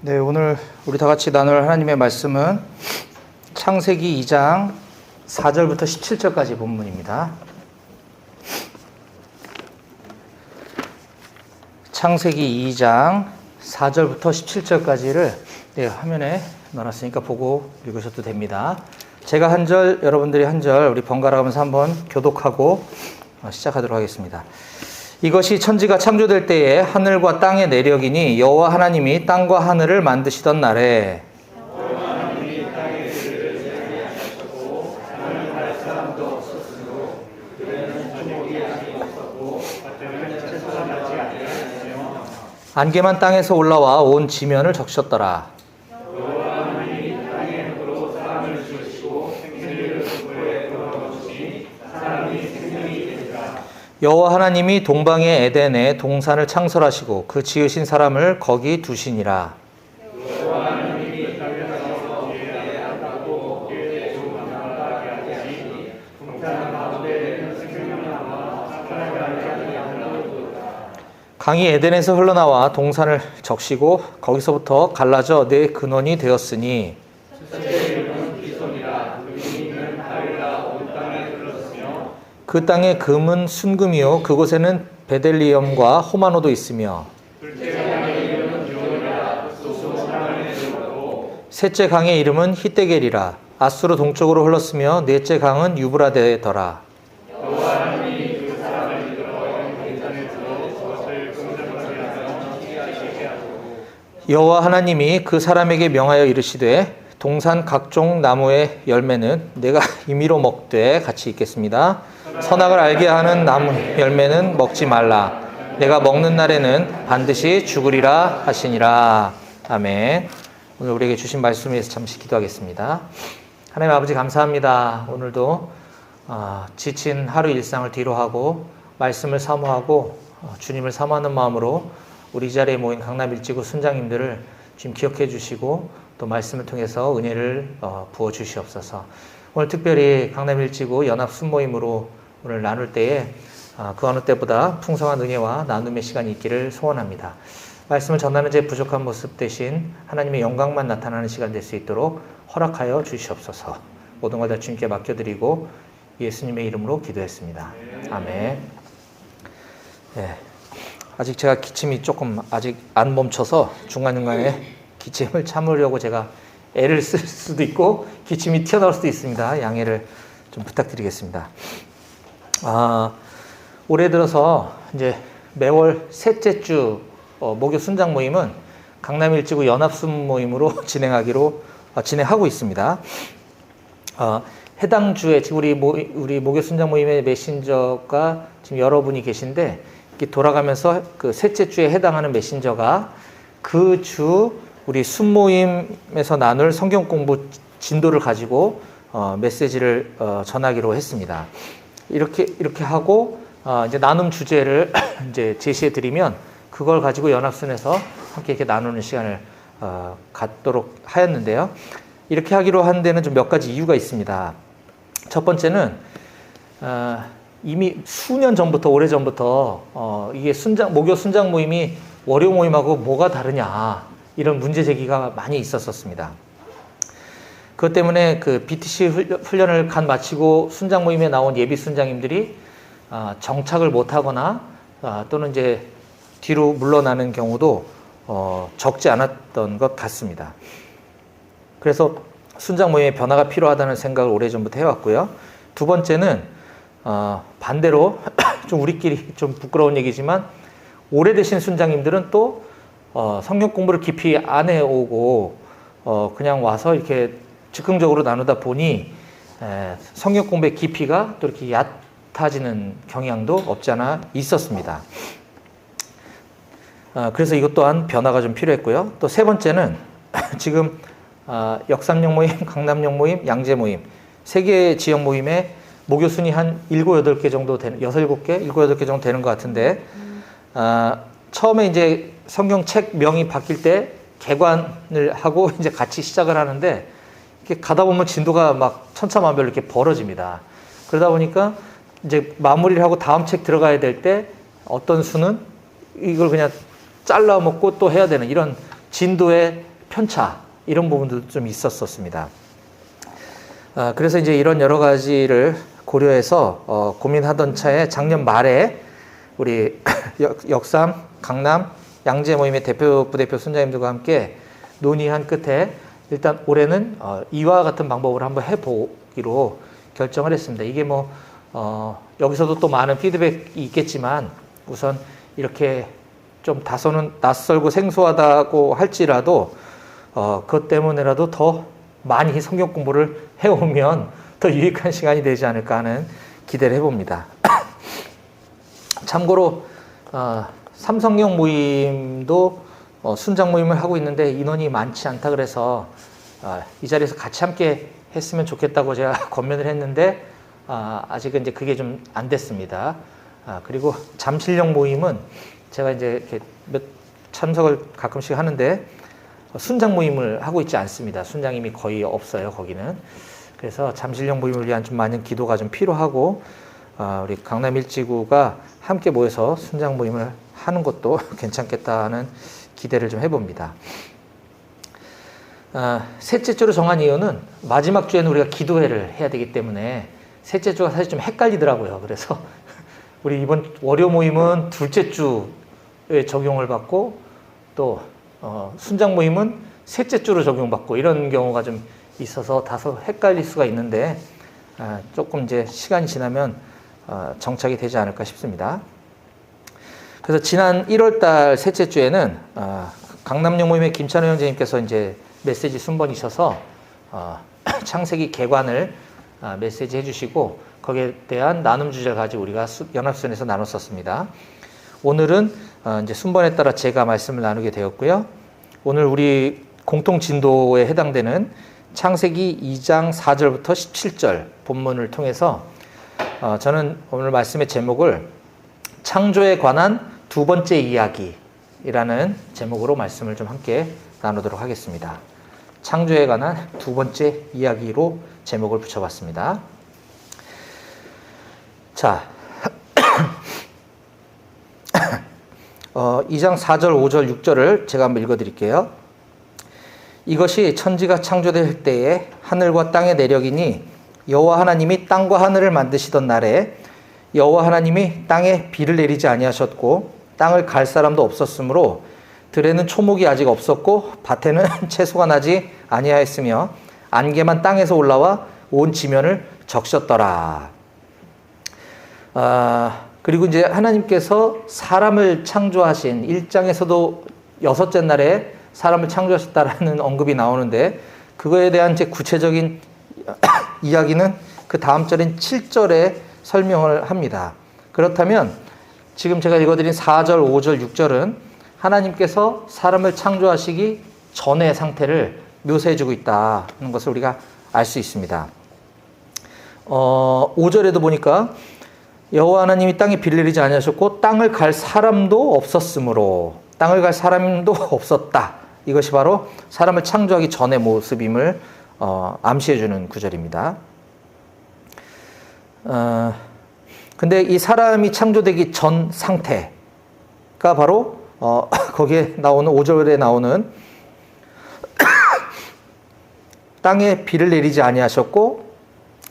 네, 오늘 우리 다 같이 나눌 하나님의 말씀은 창세기 2장 4절부터 17절까지 본문입니다. 창세기 2장 4절부터 17절까지를 화면에 넣어놨으니까 보고 읽으셔도 됩니다. 제가 한 절, 여러분들이 한 절, 우리 번갈아 가면서 한번 교독하고 시작하도록 하겠습니다. 이것이 천지가 창조될 때에 하늘과 땅의 내력이니 여호와 하나님이 땅과 하늘을 만드시던 날에 안개만 땅에서 올라와 온 지면을 적셨더라. 여호와 하나님이 동방의 에덴에 동산을 창설하시고 그 지으신 사람을 거기 두시니라. 강이 에덴에서 흘러나와 동산을 적시고 거기서부터 갈라져 네 근원이 되었으니 그 땅의 금은 순금이요 그곳에는 베델리엄과 호마노도 있으며 셋째 강의 이름은 히데겔이라. 아수르 동쪽으로 흘렀으며 넷째 강은 유브라데더라. 여호와 하나님이 그 사람에게 명하여 이르시되 동산 각종 나무의 열매는 내가 임의로 먹되 같이 읽겠습니다. 선악을 알게 하는 나무 열매는 먹지 말라. 내가 먹는 날에는 반드시 죽으리라 하시니라. 아멘. 오늘 우리에게 주신 말씀을 위해서 잠시 기도하겠습니다. 하나님 아버지 감사합니다. 오늘도 지친 하루 일상을 뒤로하고 말씀을 사모하고 주님을 사모하는 마음으로 우리 자리에 모인 강남일지구 순장님들을 지금 기억해 주시고 또 말씀을 통해서 은혜를 부어 주시옵소서. 오늘 특별히 강남일지구 연합 순모임으로 오늘 나눌 때에 그 어느 때보다 풍성한 은혜와 나눔의 시간이 있기를 소원합니다. 말씀을 전하는 제 부족한 모습 대신 하나님의 영광만 나타나는 시간 될 수 있도록 허락하여 주시옵소서. 모든 걸 다 주님께 맡겨드리고 예수님의 이름으로 기도했습니다. 아멘. 네. 아직 제가 기침이 조금 아직 안 멈춰서 중간중간에 기침을 참으려고 제가 애를 쓸 수도 있고 기침이 튀어나올 수도 있습니다. 양해를 좀 부탁드리겠습니다. 올해 들어서 이제 매월 셋째 주 목요 순장 모임은 강남일지구 연합순 모임으로 진행하고 있습니다. 해당 주에 지금 우리 목요 순장 모임의 메신저가 지금 여러분이 계신데 돌아가면서 그 셋째 주에 해당하는 메신저가 그 주 우리 순모임에서 나눌 성경 공부 진도를 가지고 메시지를 전하기로 했습니다. 이렇게 하고 이제 나눔 주제를 이제 제시해 드리면 그걸 가지고 연합순에서 함께 이렇게 나누는 시간을 갖도록 하였는데요. 이렇게 하기로 한 데는 좀 몇 가지 이유가 있습니다. 첫 번째는 이미 수년 전부터 오래전부터 이게 목요 순장 모임이 월요 모임하고 뭐가 다르냐 이런 문제 제기가 많이 있었습니다. 그것 때문에 그 BTC 훈련을 마치고 순장 모임에 나온 예비 순장님들이 정착을 못하거나 또는 이제 뒤로 물러나는 경우도 적지 않았던 것 같습니다. 그래서 순장 모임의 변화가 필요하다는 생각을 오래전부터 해왔고요. 두 번째는 반대로 좀 우리끼리 좀 부끄러운 얘기지만 오래되신 순장님들은 또 성경 공부를 깊이 안 해오고 그냥 와서 이렇게 즉흥적으로 나누다 보니 성경 공부의 깊이가 또 이렇게 얕아지는 경향도 없지 않아 있었습니다. 그래서 이것 또한 변화가 좀 필요했고요. 또 세 번째는 지금 역삼역 모임, 강남역 모임, 양재 모임 세 개의 지역 모임에 목요순이 한 7, 8개 정도 되는, 6, 7개? 7, 8개 정도 되는 것 같은데, 처음에 이제 성경책 명이 바뀔 때 개관을 하고 이제 같이 시작을 하는데, 이렇게 가다 보면 진도가 막 천차만별로 이렇게 벌어집니다. 그러다 보니까 이제 마무리를 하고 다음 책 들어가야 될 때 어떤 수는 이걸 그냥 잘라 먹고 또 해야 되는 이런 진도의 편차 이런 부분도 좀 있었습니다. 그래서 이제 이런 여러 가지를 고려해서 고민하던 차에 작년 말에 우리 역삼, 강남, 양재 모임의 대표, 부대표 순장님들과 함께 논의한 끝에 일단 올해는 이와 같은 방법을 한번 해보기로 결정을 했습니다. 이게 뭐 여기서도 또 많은 피드백이 있겠지만 우선 이렇게 좀 다소는 낯설고 생소하다고 할지라도 그것 때문에라도 더 많이 성경 공부를 해오면 더 유익한 시간이 되지 않을까 하는 기대를 해봅니다. 참고로 삼성역 모임도 순장 모임을 하고 있는데 인원이 많지 않다 그래서 이 자리에서 같이 함께 했으면 좋겠다고 제가 권면을 했는데 아직은 이제 그게 좀 안 됐습니다. 그리고 잠실역 모임은 제가 이제 이렇게 참석을 가끔씩 하는데 순장 모임을 하고 있지 않습니다. 순장님이 거의 없어요, 거기는. 그래서 잠실역 모임을 위한 좀 많은 기도가 좀 필요하고 우리 강남 일지구가 함께 모여서 순장 모임을 하는 것도 괜찮겠다는 기대를 좀 해봅니다. 셋째 주로 정한 이유는 마지막 주에는 우리가 기도회를 해야 되기 때문에 셋째 주가 사실 좀 헷갈리더라고요. 그래서 우리 이번 월요 모임은 둘째 주에 적용을 받고 또 순장 모임은 셋째 주로 적용받고 이런 경우가 좀 있어서 다소 헷갈릴 수가 있는데 조금 이제 시간이 지나면 정착이 되지 않을까 싶습니다. 그래서 지난 1월달 셋째 주에는 강남역 모임의 김찬호 형제님께서 이제 메시지 순번이셔서 창세기 개관을 메시지 해주시고 거기에 대한 나눔 주제를 가지고 우리가 연합선에서 나눴었습니다. 오늘은 이제 순번에 따라 제가 말씀을 나누게 되었고요. 오늘 우리 공통 진도에 해당되는 창세기 2장 4절부터 17절 본문을 통해서 저는 오늘 말씀의 제목을 창조에 관한 두 번째 이야기라는 제목으로 말씀을 좀 함께 나누도록 하겠습니다. 창조에 관한 두 번째 이야기로 제목을 붙여봤습니다. 자, 2장 4절, 5절, 6절을 제가 한번 읽어드릴게요. 이것이 천지가 창조될 때에 하늘과 땅의 내력이니 여호와 하나님이 땅과 하늘을 만드시던 날에 여호와 하나님이 땅에 비를 내리지 아니하셨고 땅을 갈 사람도 없었으므로 들에는 초목이 아직 없었고 밭에는 채소가 나지 아니하였으며 안개만 땅에서 올라와 온 지면을 적셨더라. 그리고 이제 하나님께서 사람을 창조하신 1장에서도 여섯째 날에 사람을 창조하셨다라는 언급이 나오는데 그거에 대한 이제 구체적인 이야기는 그 다음 절인 7절에 설명을 합니다. 그렇다면 지금 제가 읽어드린 4절, 5절, 6절은 하나님께서 사람을 창조하시기 전의 상태를 묘사해주고 있다는 것을 우리가 알 수 있습니다. 5절에도 보니까 여호와 하나님이 땅에 비를 내리지 아니하셨고 땅을 갈 사람도 없었으므로 땅을 갈 사람도 없었다. 이것이 바로 사람을 창조하기 전의 모습임을 암시해주는 구절입니다. 근데 이 사람이 창조되기 전 상태가 바로 거기에 나오는 5절에 나오는 땅에 비를 내리지 아니하셨고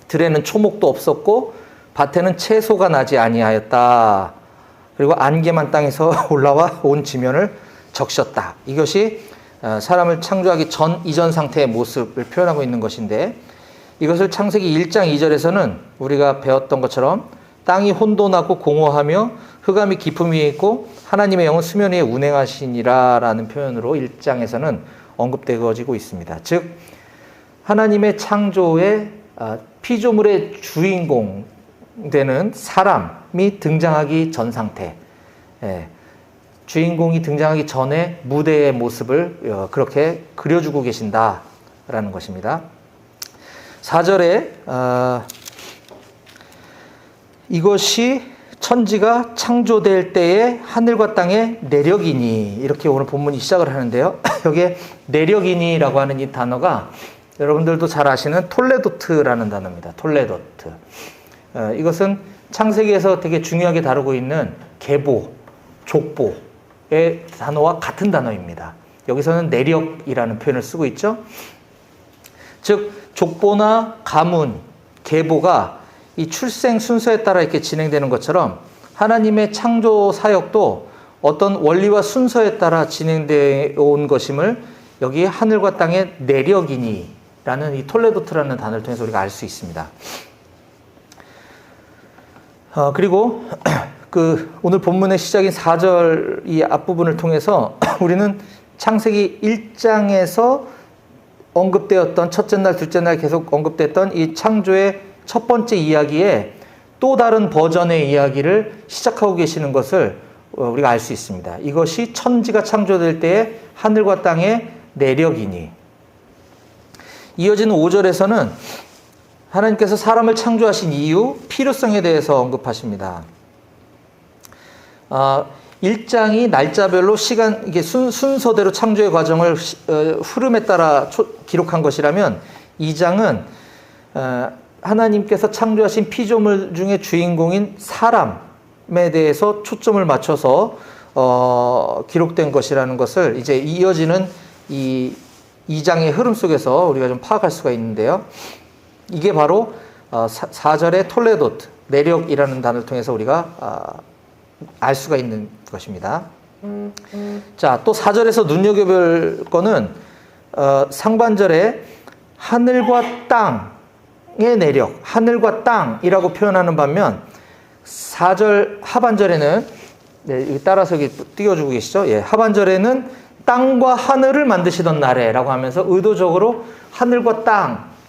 들에는 초목도 없었고 밭에는 채소가 나지 아니하였다. 그리고 안개만 땅에서 올라와 온 지면을 적셨다. 이것이 사람을 창조하기 전 이전 상태의 모습을 표현하고 있는 것인데 이것을 창세기 1장 2절에서는 우리가 배웠던 것처럼 땅이 혼돈하고 공허하며 흑암이 깊음 위에 있고 하나님의 영은 수면 위에 운행하시니라 라는 표현으로 1장에서는 언급되어지고 있습니다. 즉 하나님의 창조의 피조물의 주인공 되는 사람이 등장하기 전 상태, 주인공이 등장하기 전에 무대의 모습을 그렇게 그려주고 계신다라는 것입니다. 4절에 이것이 천지가 창조될 때에 하늘과 땅의 내력이니 이렇게 오늘 본문이 시작을 하는데요. 여기에 내력이니라고 하는 이 단어가 여러분들도 잘 아시는 톨레도트라는 단어입니다. 톨레도트. 이것은 창세기에서 되게 중요하게 다루고 있는 계보, 족보의 단어와 같은 단어입니다. 여기서는 내력이라는 표현을 쓰고 있죠. 즉 족보나 가문, 계보가 이 출생 순서에 따라 이렇게 진행되는 것처럼 하나님의 창조 사역도 어떤 원리와 순서에 따라 진행되어 온 것임을 여기 하늘과 땅의 내력이니 라는 이 톨레도트라는 단어를 통해서 우리가 알 수 있습니다. 그리고 오늘 본문의 시작인 4절 이 앞부분을 통해서 우리는 창세기 1장에서 언급되었던 첫째 날, 둘째 날 계속 언급됐던 이 창조의 첫 번째 이야기에 또 다른 버전의 이야기를 시작하고 계시는 것을 우리가 알 수 있습니다. 이것이 천지가 창조될 때의 하늘과 땅의 내력이니. 이어지는 5절에서는 하나님께서 사람을 창조하신 이유, 필요성에 대해서 언급하십니다. 1장이 날짜별로 이게 순서대로 창조의 과정을 흐름에 따라 기록한 것이라면 2장은 하나님께서 창조하신 피조물 중에 주인공인 사람에 대해서 초점을 맞춰서 기록된 것이라는 것을 이제 이어지는 이 2장의 흐름 속에서 우리가 좀 파악할 수가 있는데요. 이게 바로 4절의 톨레도트, 내력이라는 단어를 통해서 우리가 알 수가 있는 것입니다. 자, 또 4절에서 눈여겨볼 거는 상반절에 하늘과 땅의 내력, 하늘과 땅이라고 표현하는 반면 4절 하반절에는 네, 따라서 띄워주고 계시죠? 예, 하반절에는 땅과 하늘을 만드시던 날에라고 하면서 의도적으로 하늘과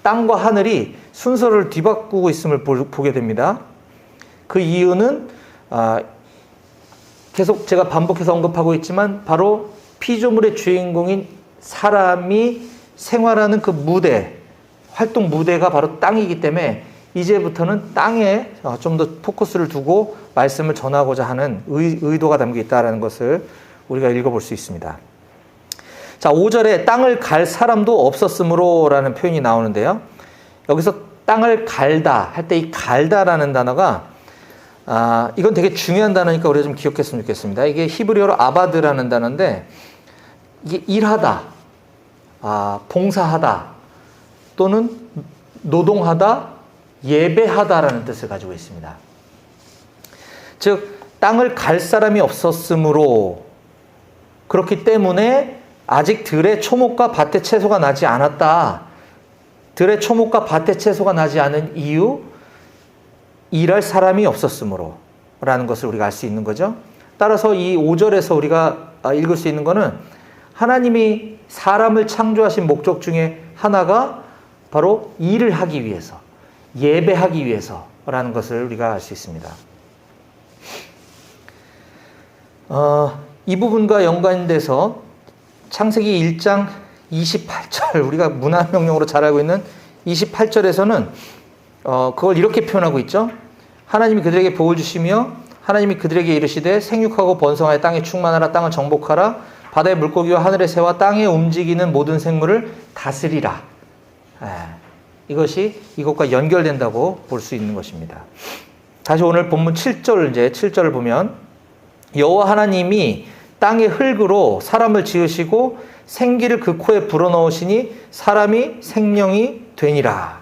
땅과 하늘이 순서를 뒤바꾸고 있음을 보게 됩니다. 그 이유는 계속 제가 반복해서 언급하고 있지만 바로 피조물의 주인공인 사람이 생활하는 그 무대, 활동 무대가 바로 땅이기 때문에 이제부터는 땅에 좀 더 포커스를 두고 말씀을 전하고자 하는 의도가 담겨 있다는 것을 우리가 읽어볼 수 있습니다. 자, 5절에 땅을 갈 사람도 없었으므로 라는 표현이 나오는데요. 여기서 땅을 갈다 할 때 이 갈다라는 단어가 이건 되게 중요한 단어니까 우리가 좀 기억했으면 좋겠습니다. 이게 히브리어로 아바드라는 단어인데 이게 일하다, 봉사하다 또는 노동하다, 예배하다라는 뜻을 가지고 있습니다. 즉 땅을 갈 사람이 없었으므로 그렇기 때문에 아직 들의 초목과 밭의 채소가 나지 않았다. 들의 초목과 밭의 채소가 나지 않은 이유, 일할 사람이 없었으므로 라는 것을 우리가 알 수 있는 거죠. 따라서 이 5절에서 우리가 읽을 수 있는 것은 하나님이 사람을 창조하신 목적 중에 하나가 바로 일을 하기 위해서, 예배하기 위해서라는 것을 우리가 알 수 있습니다. 이 부분과 연관돼서 창세기 1장 28절, 우리가 문화명령으로 잘 알고 있는 28절에서는 그걸 이렇게 표현하고 있죠. 하나님이 그들에게 복을 주시며 하나님이 그들에게 이르시되 생육하고 번성하여 땅에 충만하라, 땅을 정복하라, 바다의 물고기와 하늘의 새와 땅에 움직이는 모든 생물을 다스리라. 이것이 이것과 연결된다고 볼 수 있는 것입니다. 다시 오늘 본문 7절을 보면 여호와 하나님이 땅의 흙으로 사람을 지으시고 생기를 그 코에 불어넣으시니 사람이 생명이 되니라.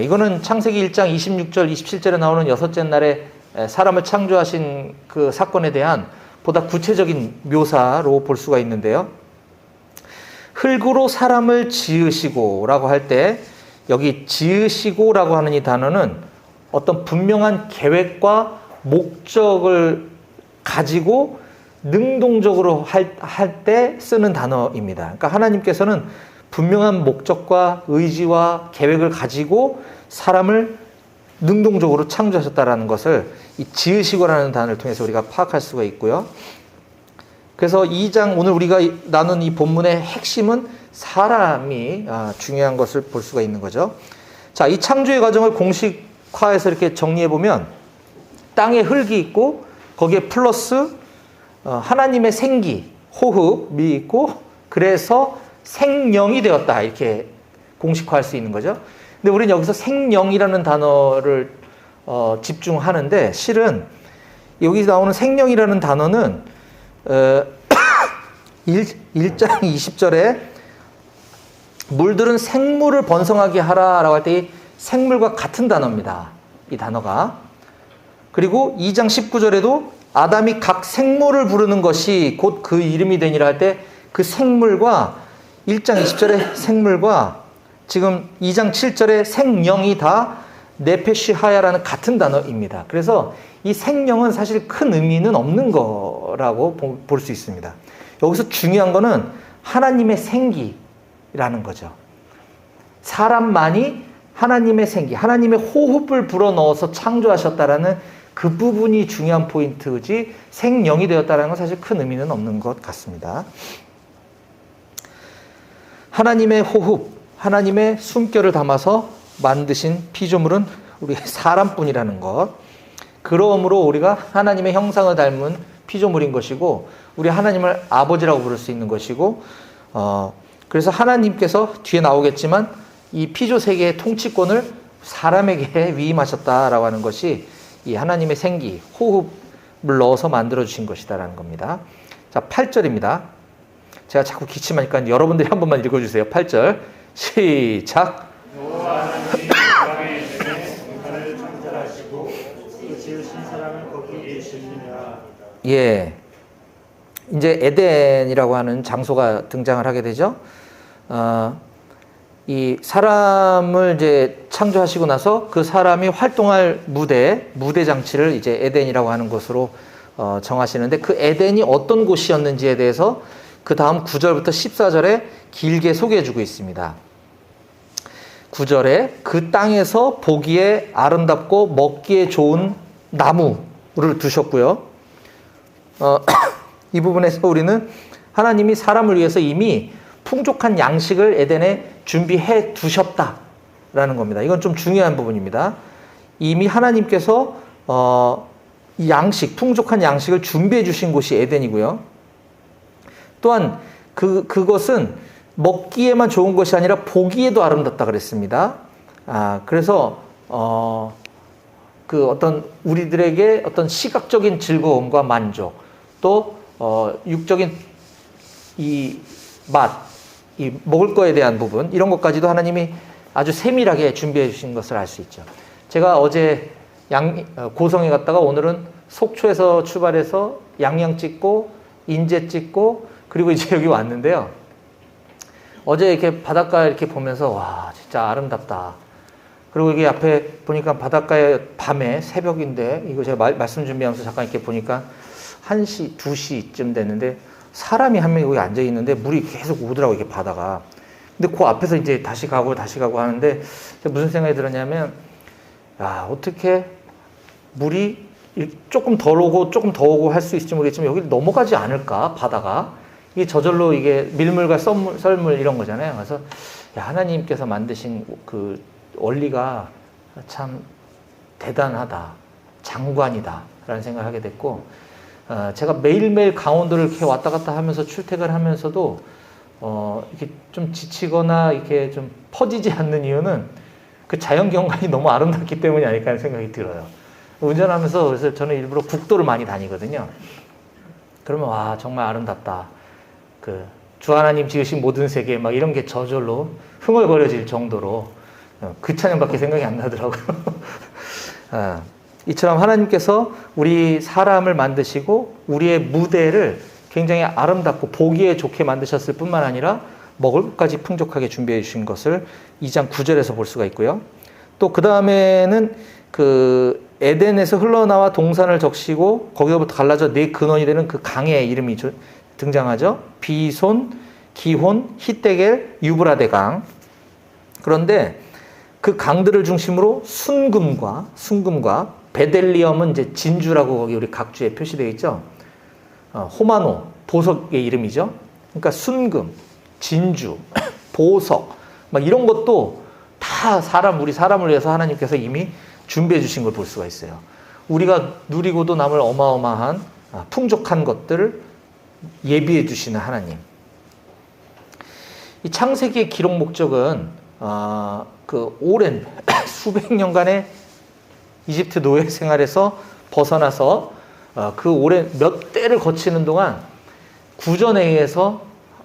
이거는 창세기 1장 26절, 27절에 나오는 여섯째 날에 사람을 창조하신 그 사건에 대한 보다 구체적인 묘사로 볼 수가 있는데요. 흙으로 사람을 지으시고 라고 할 때 여기 지으시고 라고 하는 이 단어는 어떤 분명한 계획과 목적을 가지고 능동적으로 할 때 쓰는 단어입니다. 그러니까 하나님께서는 분명한 목적과 의지와 계획을 가지고 사람을 능동적으로 창조하셨다라는 것을 이 지으시고라는 단어를 통해서 우리가 파악할 수가 있고요. 그래서 2장 오늘 우리가 나눈 이 본문의 핵심은 사람이 중요한 것을 볼 수가 있는 거죠. 자, 이 창조의 과정을 공식화해서 이렇게 정리해 보면 땅에 흙이 있고 거기에 플러스 하나님의 생기, 호흡이 있고 그래서 생명이 되었다 이렇게 공식화할 수 있는 거죠. 근데 우리는 여기서 생명이라는 단어를 집중하는데 실은 여기 나오는 생명이라는 단어는 1장 20절에 물들은 생물을 번성하게 하라라고 할 때 이 생물과 같은 단어입니다. 이 단어가. 그리고 2장 19절에도 아담이 각 생물을 부르는 것이 곧 그 이름이 되니라 할 때 그 생물과 1장 20절의 생물과 지금 2장 7절의 생령이 다 네페시 하야라는 같은 단어입니다. 그래서 이 생령은 사실 큰 의미는 없는 거라고 볼 수 있습니다. 여기서 중요한 거는 하나님의 생기라는 거죠. 사람만이 하나님의 생기, 하나님의 호흡을 불어넣어서 창조하셨다라는 그 부분이 중요한 포인트지 생령이 되었다는 건 사실 큰 의미는 없는 것 같습니다. 하나님의 호흡, 하나님의 숨결을 담아서 만드신 피조물은 우리 사람뿐이라는 것. 그러므로 우리가 하나님의 형상을 닮은 피조물인 것이고 우리 하나님을 아버지라고 부를 수 있는 것이고 그래서 하나님께서 뒤에 나오겠지만 이 피조 세계의 통치권을 사람에게 위임하셨다라고 하는 것이 이 하나님의 생기, 호흡을 넣어서 만들어주신 것이다라는 겁니다. 자, 8절입니다. 제가 자꾸 기침하니까 여러분들이 한 번만 읽어주세요. 8절 시작. 여호와 하나님이 땅에 인간을 창조하시고 그 지으신 사람을 거기 계시느니라. 예, 이제 에덴이라고 하는 장소가 등장을 하게 되죠. 이 사람을 이제 창조하시고 나서 그 사람이 활동할 무대 장치를 이제 에덴이라고 하는 곳으로 정하시는데 그 에덴이 어떤 곳이었는지에 대해서 그 다음 9절부터 14절에 길게 소개해주고 있습니다. 9절에 그 땅에서 보기에 아름답고 먹기에 좋은 나무를 두셨고요. 이 부분에서 우리는 하나님이 사람을 위해서 이미 풍족한 양식을 에덴에 준비해 두셨다라는 겁니다. 이건 좀 중요한 부분입니다. 이미 하나님께서 풍족한 양식을 준비해 주신 곳이 에덴이고요. 또한 그것은 먹기에만 좋은 것이 아니라 보기에도 아름답다 그랬습니다. 그래서 그 어떤 우리들에게 어떤 시각적인 즐거움과 만족, 또 육적인 이 맛, 이 먹을 거에 대한 부분 이런 것까지도 하나님이 아주 세밀하게 준비해 주신 것을 알 수 있죠. 제가 어제 고성에 갔다가 오늘은 속초에서 출발해서 양양 찍고 인제 찍고 그리고 이제 여기 왔는데요. 어제 이렇게 바닷가 이렇게 보면서 와 진짜 아름답다. 그리고 이게 앞에 보니까 바닷가에 밤에 새벽인데 이거 제가 말씀 준비하면서 잠깐 이렇게 보니까 1시, 2시쯤 됐는데 사람이 한 명이 거기 앉아 있는데 물이 계속 오더라고 이게 바다가. 근데 그 앞에서 이제 다시 가고 하는데 무슨 생각이 들었냐면 야 어떻게 물이 조금 덜 오고 조금 더 오고 할 수 있을지 모르겠지만 여기 넘어가지 않을까 바다가. 이게 저절로 이게 밀물과 썰물 이런 거잖아요. 그래서 야, 하나님께서 만드신 그 원리가 참 대단하다, 장관이다 라는 생각을 하게 됐고 제가 매일매일 강원도를 이렇게 왔다 갔다 하면서 출퇴근을 하면서도 이렇게 좀 지치거나 이렇게 좀 퍼지지 않는 이유는 그 자연 경관이 너무 아름답기 때문이 아닐까 하는 생각이 들어요. 운전하면서 그래서 저는 일부러 국도를 많이 다니거든요. 그러면 와 정말 아름답다. 그 주 하나님 지으신 모든 세계 막 이런 게 저절로 흥얼거려질 정도로 그 찬양밖에 생각이 안 나더라고요. 이처럼 하나님께서 우리 사람을 만드시고 우리의 무대를 굉장히 아름답고 보기에 좋게 만드셨을 뿐만 아니라 먹을 것까지 풍족하게 준비해 주신 것을 2장 9절에서 볼 수가 있고요. 또 그 다음에는 그 에덴에서 흘러나와 동산을 적시고 거기서부터 갈라져 네 근원이 되는 그 강의 이름이 등장하죠. 비손, 기혼, 히데겔, 유브라데 강. 그런데 그 강들을 중심으로 순금과 베델리엄은 이제 진주라고 거기 우리 각주에 표시되어 있죠. 호마노, 보석의 이름이죠. 그러니까 순금, 진주, 보석, 막 이런 것도 다 우리 사람을 위해서 하나님께서 이미 준비해 주신 걸 볼 수가 있어요. 우리가 누리고도 남을 어마어마한 풍족한 것들을 예비해 주시는 하나님. 이 창세기의 기록 목적은 그 오랜 수백 년간의 이집트 노예 생활에서 벗어나서 그 오랜 몇 대를 거치는 동안 구전에 의해서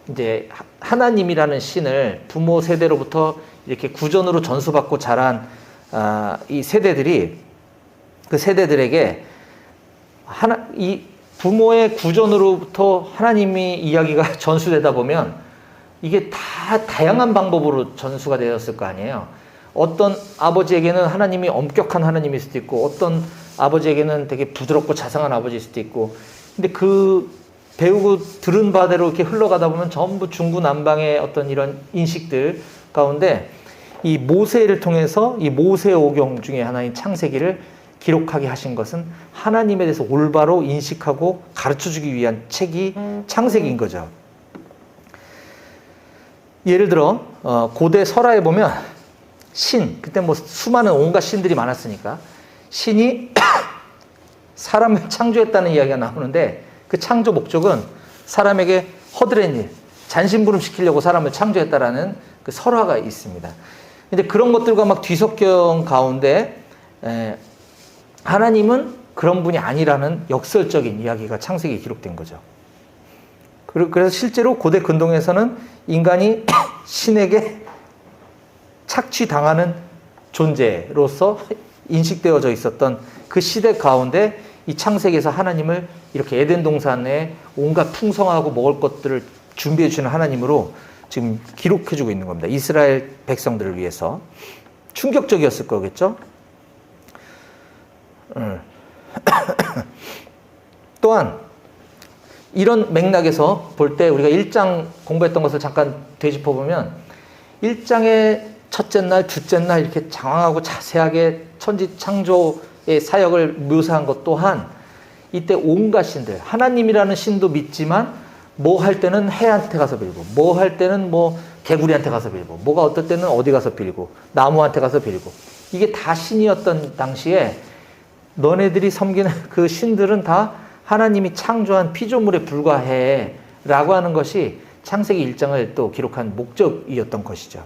이제 하나님이라는 신을 부모 세대로부터 이렇게 구전으로 전수받고 자란 이 세대들이 그 세대들에게 이 부모의 구전으로부터 하나님이 이야기가 전수되다 보면 이게 다 다양한 방법으로 전수가 되었을 거 아니에요. 어떤 아버지에게는 하나님이 엄격한 하나님일 수도 있고 어떤 아버지에게는 되게 부드럽고 자상한 아버지일 수도 있고 근데 그 배우고 들은 바대로 이렇게 흘러가다 보면 전부 중구난방의 어떤 이런 인식들 가운데 이 모세를 통해서 이 모세오경 중에 하나인 창세기를 기록하게 하신 것은 하나님에 대해서 올바로 인식하고 가르쳐주기 위한 책이 창세기인 거죠. 예를 들어 고대 설화에 보면 신, 그때 뭐 수많은 온갖 신들이 많았으니까 신이 사람을 창조했다는 이야기가 나오는데 그 창조 목적은 사람에게 허드렛 일, 잔심부름 시키려고 사람을 창조했다라는 그 설화가 있습니다. 근데 그런 것들과 막 뒤섞여 가운데 하나님은 그런 분이 아니라는 역설적인 이야기가 창세기에 기록된 거죠. 그래서 실제로 고대 근동에서는 인간이 신에게 착취당하는 존재로서 인식되어져 있었던 그 시대 가운데 이 창세기에서 하나님을 이렇게 에덴 동산에 온갖 풍성하고 먹을 것들을 준비해 주시는 하나님으로 지금 기록해 주고 있는 겁니다. 이스라엘 백성들을 위해서. 충격적이었을 거겠죠? 또한 이런 맥락에서 볼 때 우리가 1장 공부했던 것을 잠깐 되짚어 보면 1장의 첫째 날, 둘째 날 이렇게 장황하고 자세하게 천지 창조의 사역을 묘사한 것 또한 이때 온갖 신들, 하나님이라는 신도 믿지만 뭐 할 때는 해한테 가서 빌고 뭐 할 때는 뭐 개구리한테 가서 빌고 뭐가 어떨 때는 어디 가서 빌고 나무한테 가서 빌고 이게 다 신이었던 당시에 너네들이 섬기는 그 신들은 다 하나님이 창조한 피조물에 불과해 라고 하는 것이 창세기 1장을 또 기록한 목적이었던 것이죠.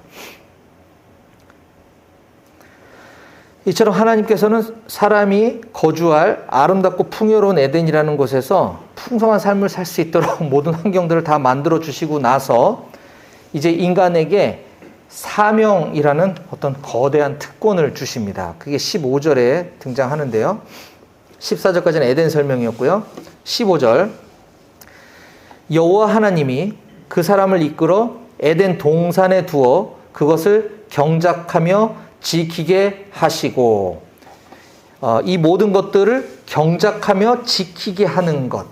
이처럼 하나님께서는 사람이 거주할 아름답고 풍요로운 에덴이라는 곳에서 풍성한 삶을 살 수 있도록 모든 환경들을 다 만들어 주시고 나서 이제 인간에게 사명이라는 어떤 거대한 특권을 주십니다. 그게 15절에 등장하는데요. 14절까지는 에덴 설명이었고요. 15절 여호와 하나님이 그 사람을 이끌어 에덴 동산에 두어 그것을 경작하며 지키게 하시고 이 모든 것들을 경작하며 지키게 하는 것.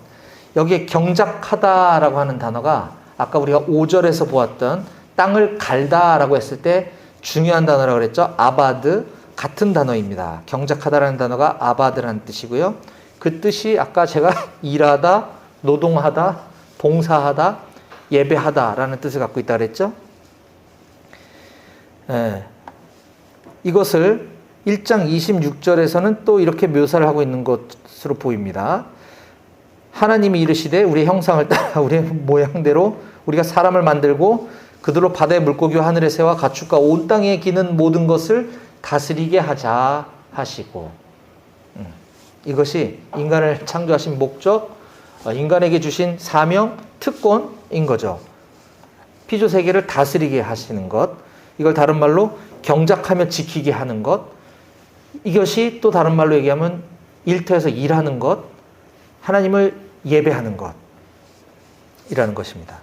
여기에 경작하다라고 하는 단어가 아까 우리가 5절에서 보았던 땅을 갈다라고 했을 때 중요한 단어라고 그랬죠. 아바드 같은 단어입니다. 경작하다라는 단어가 아바드라는 뜻이고요. 그 뜻이 아까 제가 일하다, 노동하다, 봉사하다, 예배하다라는 뜻을 갖고 있다 그랬죠. 이것을 1장 26절에서는 또 이렇게 묘사를 하고 있는 것으로 보입니다. 하나님이 이르시되 우리의 형상을 따라 우리의 모양대로 우리가 사람을 만들고 그들로 바다의 물고기와 하늘의 새와 가축과 온 땅에 기는 모든 것을 다스리게 하자 하시고 이것이 인간을 창조하신 목적, 인간에게 주신 사명, 특권인 거죠. 피조 세계를 다스리게 하시는 것, 이걸 다른 말로 경작하며 지키게 하는 것, 이것이 또 다른 말로 얘기하면 일터에서 일하는 것, 하나님을 예배하는 것이라는 것입니다.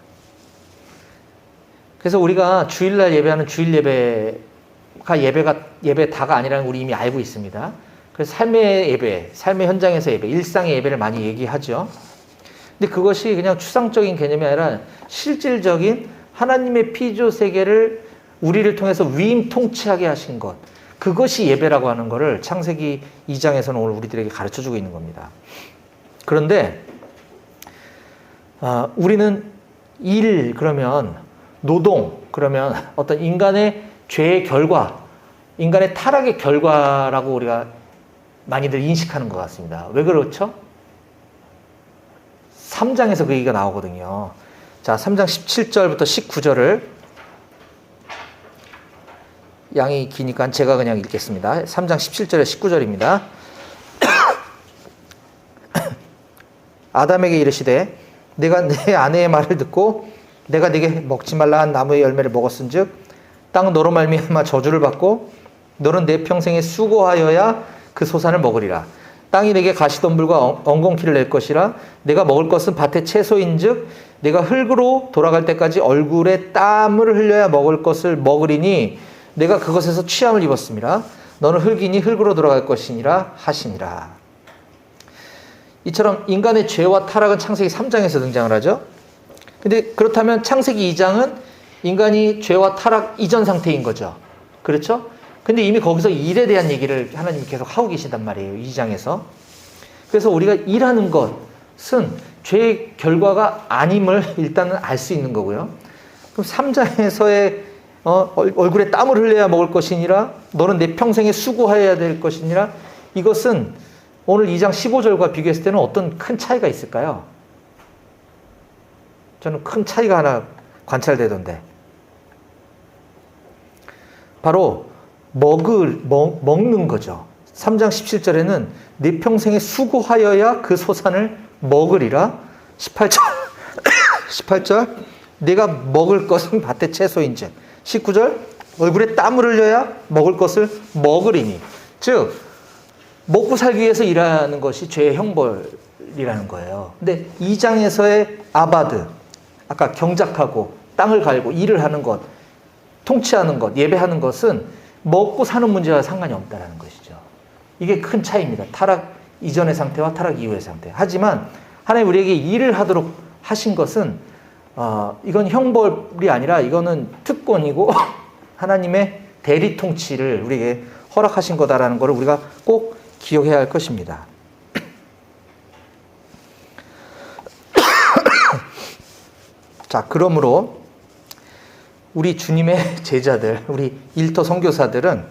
그래서 우리가 주일날 예배하는 주일 예배가 예배다가 아니라는 우리 이미 알고 있습니다. 그래서 삶의 예배, 삶의 현장에서 예배, 일상의 예배를 많이 얘기하죠. 근데 그것이 그냥 추상적인 개념이 아니라 실질적인 하나님의 피조 세계를 우리를 통해서 위임 통치하게 하신 것, 그것이 예배라고 하는 것을 창세기 2장에서는 오늘 우리들에게 가르쳐주고 있는 겁니다. 그런데 우리는 일 그러면 노동 그러면 어떤 인간의 죄의 결과, 인간의 타락의 결과라고 우리가 많이들 인식하는 것 같습니다. 왜 그렇죠? 3장에서 그 얘기가 나오거든요. 자, 3장 17절부터 19절을 양이 기니까 제가 그냥 읽겠습니다. 3장 17절에 19절입니다. 아담에게 이르시되 내가 내 아내의 말을 듣고 내가 네게 먹지 말라 한 나무의 열매를 먹었은즉 땅은 너로 말미암아 저주를 받고 너는 내 평생에 수고하여야 그 소산을 먹으리라. 땅이 내게 가시덤불과 엉겅퀴를 낼 것이라. 내가 먹을 것은 밭의 채소인즉 내가 흙으로 돌아갈 때까지 얼굴에 땀을 흘려야 먹을 것을 먹으리니 내가 그것에서 취함을 입었음이라. 너는 흙이니 흙으로 돌아갈 것이니라 하시니라. 이처럼 인간의 죄와 타락은 창세기 3장에서 등장을 하죠. 근데 그렇다면 창세기 2장은 인간이 죄와 타락 이전 상태인 거죠. 그렇죠? 근데 이미 거기서 일에 대한 얘기를 하나님이 계속 하고 계시단 말이에요. 2장에서. 그래서 우리가 일하는 것은 죄의 결과가 아님을 일단은 알 수 있는 거고요. 그럼 3장에서의 얼굴에 땀을 흘려야 먹을 것이니라 너는 내 평생에 수고해야 될 것이니라 이것은 오늘 2장 15절과 비교했을 때는 어떤 큰 차이가 있을까요? 저는 큰 차이가 하나 관찰되던데 바로 먹는 거죠. 3장 17절에는 내 평생에 수고하여야 그 소산을 먹으리라. 18절 내가 먹을 것은 밭의 채소인즉 19절 얼굴에 땀을 흘려야 먹을 것을 먹으리니 즉 먹고 살기 위해서 일하는 것이 죄의 형벌이라는 거예요. 근데 2장에서의 아바드 아까 경작하고 땅을 갈고 일을 하는 것 통치하는 것 예배하는 것은 먹고 사는 문제와 상관이 없다는 것이죠. 이게 큰 차이입니다. 타락 이전의 상태와 타락 이후의 상태. 하지만 하나님 우리에게 일을 하도록 하신 것은 이건 형벌이 아니라 이거는 특권이고 하나님의 대리 통치를 우리에게 허락하신 거다라는 것을 우리가 꼭 기억해야 할 것입니다. 자, 그러므로 우리 주님의 제자들, 우리 일터 선교사들은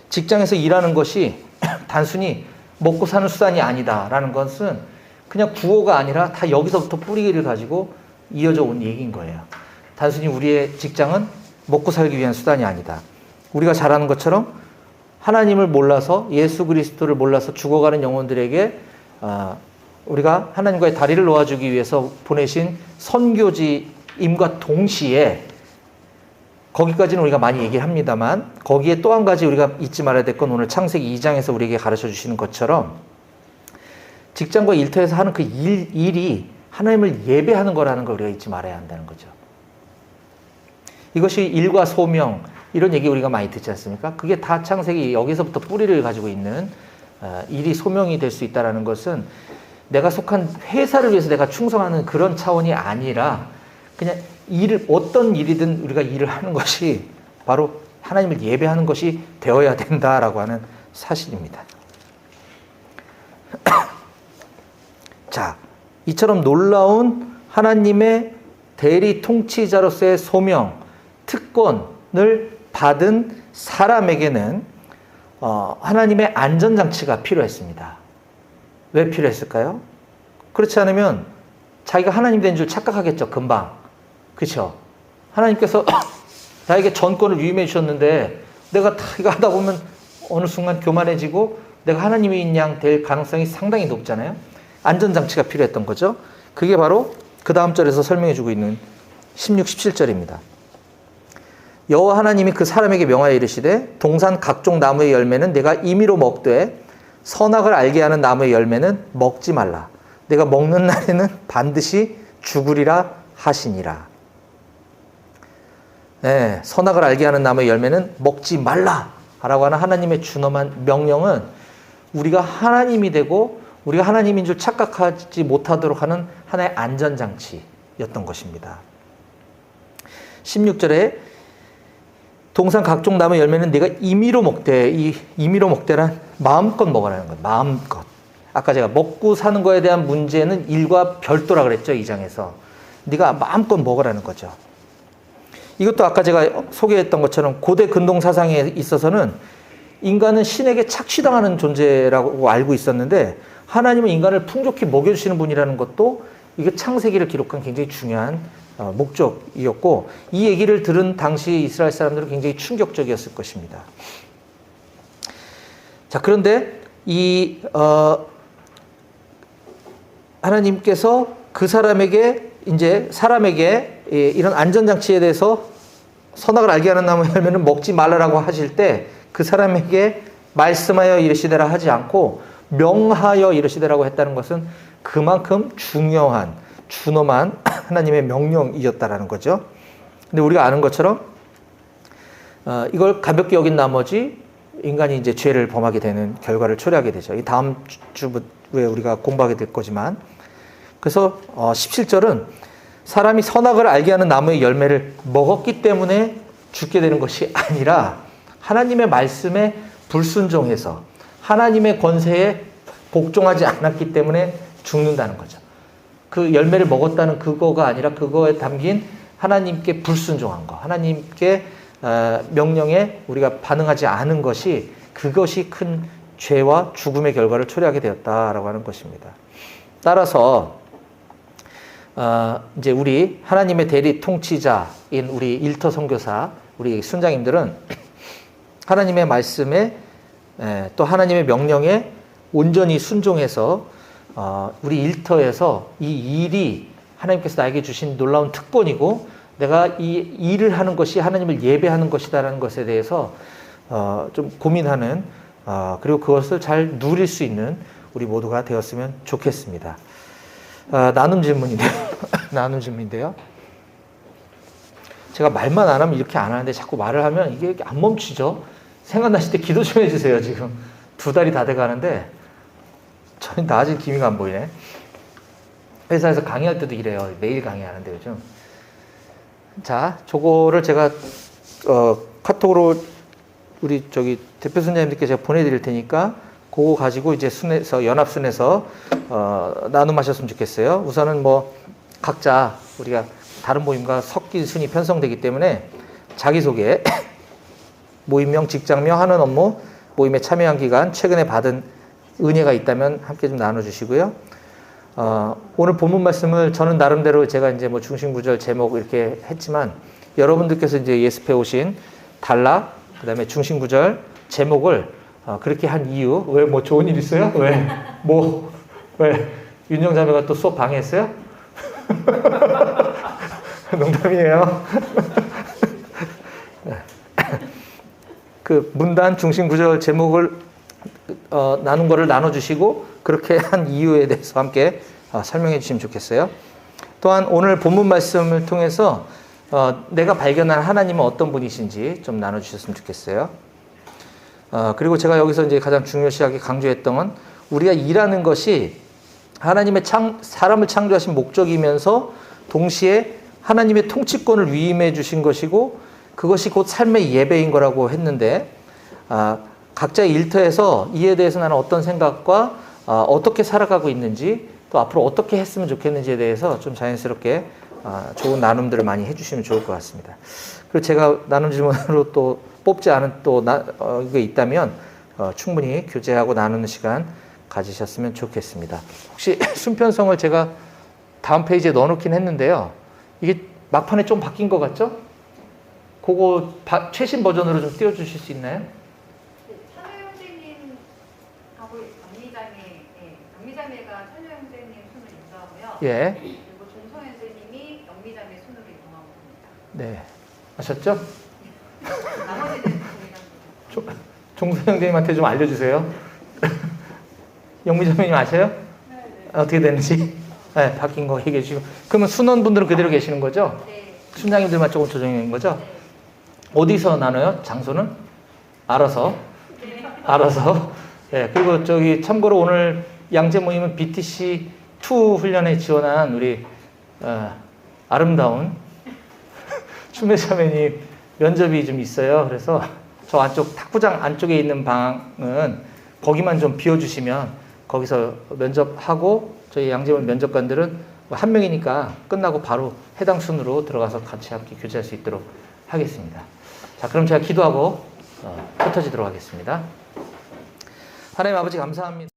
직장에서 일하는 것이 단순히 먹고 사는 수단이 아니다라는 것은 그냥 구호가 아니라 다 여기서부터 뿌리를 가지고 이어져 온 얘기인 거예요. 단순히 우리의 직장은 먹고 살기 위한 수단이 아니다. 우리가 잘 아는 것처럼 하나님을 몰라서 예수 그리스도를 몰라서 죽어가는 영혼들에게 우리가 하나님과의 다리를 놓아주기 위해서 보내신 선교지임과 동시에 거기까지는 우리가 많이 얘기를 합니다만 거기에 또 한 가지 우리가 잊지 말아야 될 건 오늘 창세기 2장에서 우리에게 가르쳐 주시는 것처럼 직장과 일터에서 하는 그 일이 하나님을 예배하는 거라는 걸 우리가 잊지 말아야 한다는 거죠. 이것이 일과 소명 이런 얘기 우리가 많이 듣지 않습니까? 그게 다 창세기 여기서부터 뿌리를 가지고 있는 일이 소명이 될 수 있다는 것은 내가 속한 회사를 위해서 내가 충성하는 그런 차원이 아니라 그냥 어떤 일이든 우리가 일을 하는 것이 바로 하나님을 예배하는 것이 되어야 된다라고 하는 사실입니다. 자, 이처럼 놀라운 하나님의 대리 통치자로서의 소명, 특권을 받은 사람에게는 하나님의 안전장치가 필요했습니다. 왜 필요했을까요? 그렇지 않으면 자기가 하나님 된 줄 착각하겠죠, 금방. 그렇죠? 하나님께서 나에게 전권을 위임해 주셨는데 내가 이거 하다 보면 어느 순간 교만해지고 내가 하나님인 양 될 가능성이 상당히 높잖아요. 안전장치가 필요했던 거죠. 그게 바로 그 다음 절에서 설명해 주고 있는 16, 17절입니다. 여호와 하나님이 그 사람에게 명하여 이르시되 동산 각종 나무의 열매는 내가 임의로 먹되 선악을 알게 하는 나무의 열매는 먹지 말라. 내가 먹는 날에는 반드시 죽으리라 하시니라. 네, 선악을 알게 하는 나무의 열매는 먹지 말라 라고 하는 하나님의 준엄한 명령은 우리가 하나님이 되고 우리가 하나님인 줄 착각하지 못하도록 하는 하나의 안전장치였던 것입니다. 16절에 동산 각종 나무의 열매는 네가 임의로 먹되, 이 임의로 먹되란 마음껏 먹으라는 거예요. 마음껏. 아까 제가 먹고 사는 거에 대한 문제는 일과 별도라 그랬죠. 2장에서. 네가 마음껏 먹으라는 거죠. 이것도 아까 제가 소개했던 것처럼 고대 근동 사상에 있어서는 인간은 신에게 착취당하는 존재라고 알고 있었는데 하나님은 인간을 풍족히 먹여주시는 분이라는 것도 이게 창세기를 기록한 굉장히 중요한 목적이었고 이 얘기를 들은 당시 이스라엘 사람들은 굉장히 충격적이었을 것입니다. 자, 그런데 하나님께서 그 사람에게 이제 사람에게 이런 안전장치에 대해서 선악을 알게 하는 나무 열매는 먹지 말라라고 하실 때 그 사람에게 말씀하여 이르시되라 하지 않고 명하여 이르시되라고 했다는 것은 그만큼 중요한 준엄한 하나님의 명령이었다라는 거죠. 근데 우리가 아는 것처럼 이걸 가볍게 여긴 나머지 인간이 이제 죄를 범하게 되는 결과를 초래하게 되죠. 이 다음 주에 우리가 공부하게 될 거지만, 그래서 17절은 사람이 선악을 알게 하는 나무의 열매를 먹었기 때문에 죽게 되는 것이 아니라 하나님의 말씀에 불순종해서 하나님의 권세에 복종하지 않았기 때문에 죽는다는 거죠. 그 열매를 먹었다는 그거가 아니라 그거에 담긴 하나님께 불순종한 거, 하나님께 명령에 우리가 반응하지 않은 것이, 그것이 큰 죄와 죽음의 결과를 초래하게 되었다라고 하는 것입니다. 따라서 이제 우리 하나님의 대리 통치자인 우리 일터 선교사, 우리 순장님들은 하나님의 말씀에 또 하나님의 명령에 온전히 순종해서 우리 일터에서 이 일이 하나님께서 나에게 주신 놀라운 특권이고 내가 이 일을 하는 것이 하나님을 예배하는 것이다라는 것에 대해서 좀 고민하는, 그리고 그것을 잘 누릴 수 있는 우리 모두가 되었으면 좋겠습니다. 나눔 질문인데요. 나눔 질문인데요. 제가 말만 안 하면 이렇게 안 하는데 자꾸 말을 하면 이게 안 멈추죠. 생각나실 때 기도 좀 해주세요. 지금 2달이 다 돼가는데 저는 나아질 기미가 안 보이네. 회사에서 강의할 때도 이래요. 매일 강의하는데 요즘. 자, 저거를 제가 카톡으로 우리 저기 대표 선생님들께 제가 보내드릴 테니까 그거 가지고 이제 순에서 연합순에서 나눔하셨으면 좋겠어요. 우선은 뭐 각자 우리가 다른 모임과 섞인 순이 편성되기 때문에 자기소개, 모임명, 직장명, 하는 업무, 모임에 참여한 기간, 최근에 받은 은혜가 있다면 함께 좀 나눠주시고요. 오늘 본문 말씀을 저는 나름대로 제가 이제 뭐 중심구절 제목 이렇게 했지만 여러분들께서 이제 예습해 오신 단락, 그 다음에 중심구절 제목을 그렇게 한 이유, 왜 뭐 좋은 일 있어요? 왜 윤정자매가 또 수업 방해했어요? 농담이에요. 그 문단 중심구절 제목을 나눈 거를 나눠주시고 그렇게 한 이유에 대해서 함께 설명해 주시면 좋겠어요. 또한 오늘 본문 말씀을 통해서 내가 발견한 하나님은 어떤 분이신지 좀 나눠주셨으면 좋겠어요. 그리고 제가 여기서 이제 가장 중요시하게 강조했던 건 우리가 일하는 것이 하나님의 사람을 창조하신 목적이면서 동시에 하나님의 통치권을 위임해 주신 것이고 그것이 곧 삶의 예배인 거라고 했는데 각자의 일터에서 이에 대해서 나는 어떤 생각과 어떻게 살아가고 있는지 또 앞으로 어떻게 했으면 좋겠는지에 대해서 좀 자연스럽게 좋은 나눔들을 많이 해주시면 좋을 것 같습니다. 그리고 제가 나눔 질문으로 또 뽑지 않은 또 이게 있다면 충분히 교제하고 나누는 시간 가지셨으면 좋겠습니다. 혹시 순편성을 제가 다음 페이지에 넣어놓긴 했는데요. 이게 막판에 좀 바뀐 것 같죠? 그거 최신 버전으로 좀 띄워주실 수 있나요? 찬호 형제님하고 영미자매가 찬호 형제님 순을 인도하고요. 예. 그리고 종성 형제님이 영미자매 순으로 이동하고 있습니다. 네. 아셨죠? 나머지는 종성 형제님한테 좀 알려주세요. 영미자매님 아셔요? 네. 어떻게 되는지? 네, 바뀐 거 얘기해 주시고. 그러면 순원분들은 그대로 계시는 거죠? 네. 순장님들만 조금 조정인 거죠? 네. 어디서 나눠요? 장소는? 알아서. 네, 그리고 저기 참고로 오늘 양재 모임은 BTC2 훈련에 지원한 우리 아름다운 추매자매님 면접이 좀 있어요. 그래서 저 안쪽 탁구장 안쪽에 있는 방은 거기만 좀 비워주시면 거기서 면접하고 저희 양재 모임 면접관들은 한 명이니까 끝나고 바로 해당 순으로 들어가서 같이 함께 교제할 수 있도록 하겠습니다. 자, 그럼 제가 기도하고 흩어지도록 하겠습니다. 하나님 아버지 감사합니다.